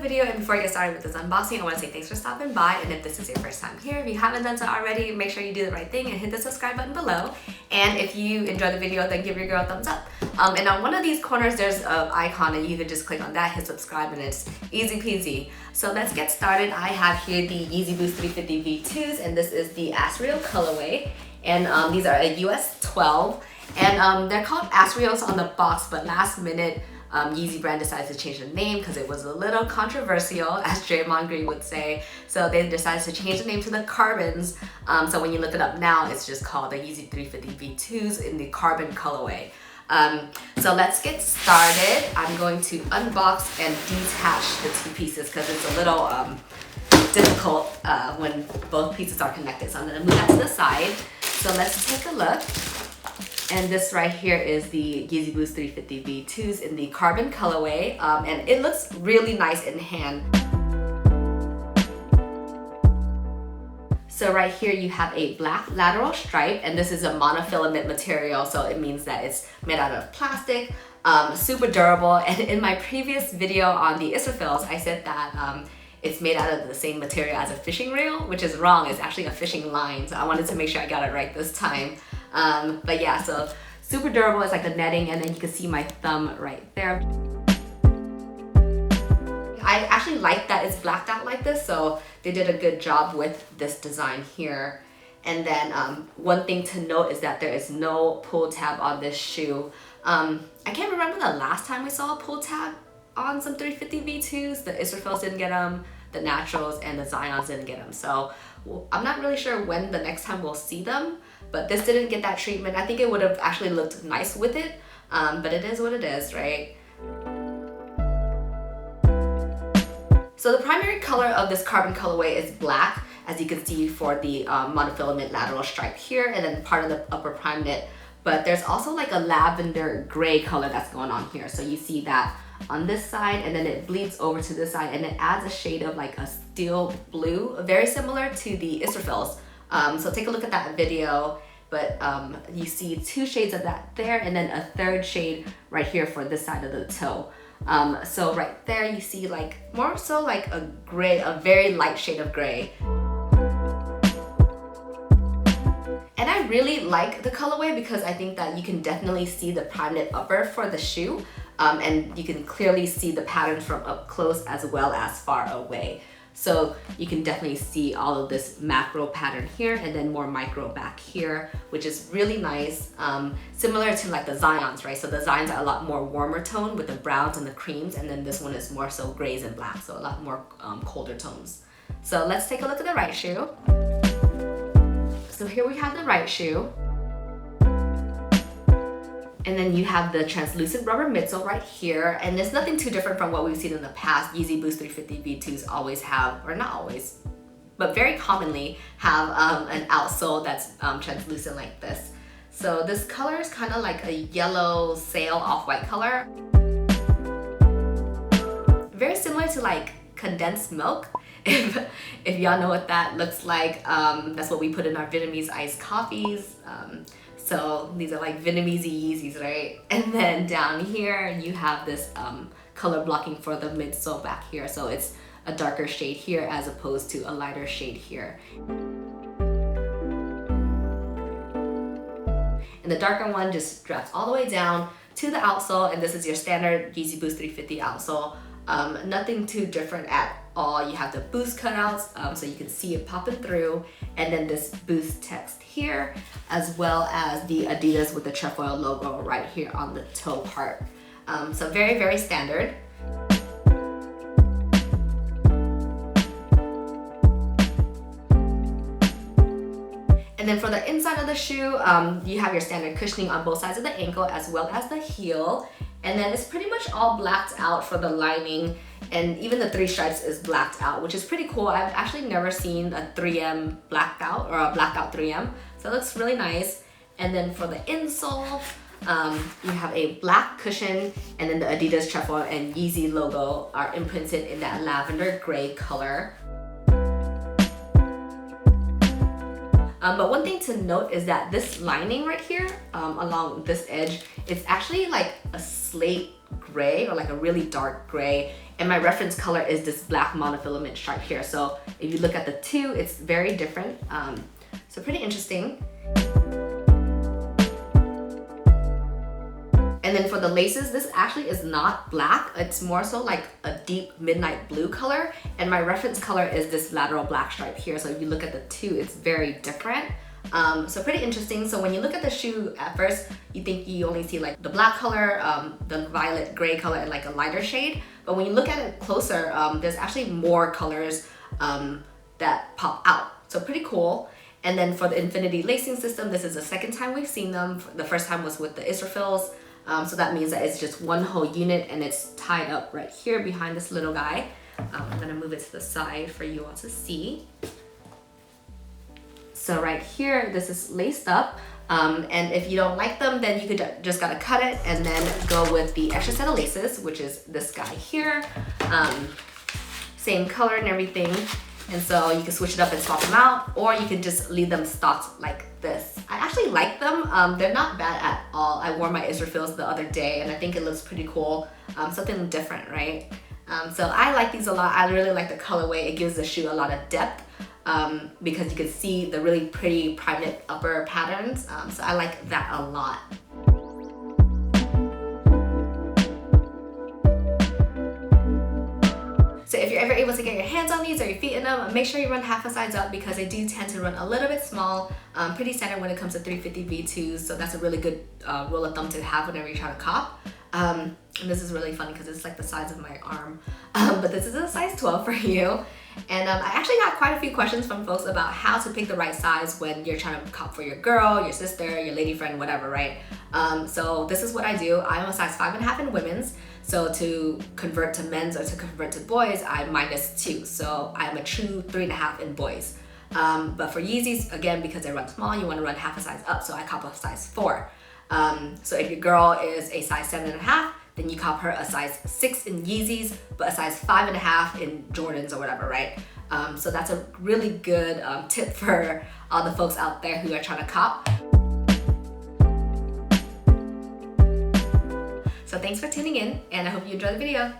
the video, and before I get started with this unboxing, I want to say thanks for stopping by. And if this is your first time here, if you haven't done so already, make sure you do the right thing and hit the subscribe button below. And if you enjoy the video, then give your girl a thumbs up. And on one of these corners, there's an icon, and you can just click on that, hit subscribe, and it's easy peasy. So let's get started. I have here the Yeezy Boost 350 V2s, and this is the Asriel colorway. And these are a US 12, and they're called Asriels on the box, but last minute, Yeezy brand decided to change the name because it was a little controversial, as Draymond Green would say. So they decided to change the name to the Carbons. So when you look it up now, it's just called the Yeezy 350 V2s in the carbon colorway. So let's get started. I'm going to unbox and detach the two pieces because it's a little difficult when both pieces are connected. So I'm going to move that to the side. So let's take a look. And this right here is the Yeezy Boost 350 V2s in the carbon colorway, and it looks really nice in hand. So right here you have a black lateral stripe, and this is a monofilament material, so it means that it's made out of plastic, super durable. And in my previous video on the Asriel, I said that it's made out of the same material as a fishing reel, which is wrong. It's actually a fishing line, so I wanted to make sure I got it right this time. But yeah, so super durable. It's like the netting, and then you can see my thumb right there. I actually like that it's blacked out like this, so they did a good job with this design here. And then one thing to note is that there is no pull tab on this shoe. I can't remember the last time we saw a pull tab on some 350 V2s. The Asriels didn't get them, the Naturals and the Zions didn't get them. So I'm not really sure when the next time we'll see them, but this didn't get that treatment. I think it would have actually looked nice with it, but it is what it is, right? So the primary color of this carbon colorway is black, as you can see for the monofilament lateral stripe here, and then part of the upper prime knit. But there's also like a lavender gray color that's going on here. So you see that on this side, and then it bleeds over to this side, and it adds a shade of like a steel blue, very similar to the Asriels. So take a look at that video, but you see two shades of that there, and then a third shade right here for this side of the toe. So right there you see like more so like a gray, a very light shade of gray. And I really like the colorway because I think that you can definitely see the prime knit upper for the shoe, and you can clearly see the patterns from up close as well as far away. So you can definitely see all of this macro pattern here, and then more micro back here, which is really nice. Similar to like the Zions, right? So the Zions are a lot more warmer tone with the browns and the creams, and then this one is more so grays and black, so a lot more colder tones. So let's take a look at the right shoe. So here we have the right shoe. And then you have the translucent rubber midsole right here. And there's nothing too different from what we've seen in the past. Yeezy Boost 350 V2s always have, or not always, but very commonly have an outsole that's translucent like this. So this color is kind of like a yellow sail off-white color. Very similar to like condensed milk. If y'all know what that looks like, that's what we put in our Vietnamese iced coffees. So these are like Vietnamese Yeezys, right? And then down here you have this color blocking for the midsole back here. So it's a darker shade here as opposed to a lighter shade here. And the darker one just drops all the way down to the outsole, and this is your standard Yeezy Boost 350 outsole. Nothing too different at all. You have the Boost cutouts, so you can see it popping through, and then this Boost text here, as well as the Adidas with the trefoil logo right here on the toe part. So very, very standard. And then for the inside of the shoe, you have your standard cushioning on both sides of the ankle as well as the heel. And then it's pretty much all blacked out for the lining, and even the 3 stripes is blacked out, which is pretty cool. I've actually never seen a 3M blacked out, or a blacked out 3M, so it looks really nice. And then for the insole, you have a black cushion, and then the Adidas trefoil and Yeezy logo are imprinted in that lavender gray color. But one thing to note is that this lining right here, along this edge, it's actually like a slate gray or like a really dark gray. And my reference color is this black monofilament stripe here. So if you look at the two, it's very different. So pretty interesting. And then for the laces, this actually is not black. It's more so like a deep midnight blue color. And my reference color is this lateral black stripe here. So if you look at the two, it's very different. So pretty interesting. So when you look at the shoe at first, you think you only see like the black color, the violet gray color, and like a lighter shade. But when you look at it closer, there's actually more colors that pop out. So pretty cool. And then for the infinity lacing system, this is the second time we've seen them. The first time was with the Asriels. So that means that it's just one whole unit and it's tied up right here behind this little guy. I'm gonna move it to the side for you all to see. So right here, this is laced up. And if you don't like them, then you could just gotta cut it and then go with the extra set of laces, which is this guy here. Same color and everything. And so you can switch it up and swap them out, or you can just leave them stocked like this. I actually like them. They're not bad at all. I wore my Asriels the other day and I think it looks pretty cool. Something different, right? So I like these a lot. I really like the colorway. It gives the shoe a lot of depth because you can see the really pretty prime knit upper patterns. So I like that a lot. So if you're ever able to get your hands on these or your feet in them, make sure you run half a size up because they do tend to run a little bit small, pretty standard when it comes to 350 V2s. So that's a really good rule of thumb to have whenever you try to cop. And this is really funny because it's like the size of my arm. But this is a size 12 for you. And I actually got quite a few questions from folks about how to pick the right size when you're trying to cop for your girl, your sister, your lady friend, whatever, right? So this is what I do. I'm a size 5.5 in women's. So to convert to men's or to convert to boys, I'm -2. So I'm a true 3.5 in boys. But for Yeezys, again, because they run small, you want to run half a size up. So I cop a size 4. So if your girl is a size 7.5, then you cop her a size 6 in Yeezys, but a size 5.5 in Jordans or whatever, right? So that's a really good tip for all the folks out there who are trying to cop. So thanks for tuning in, and I hope you enjoyed the video.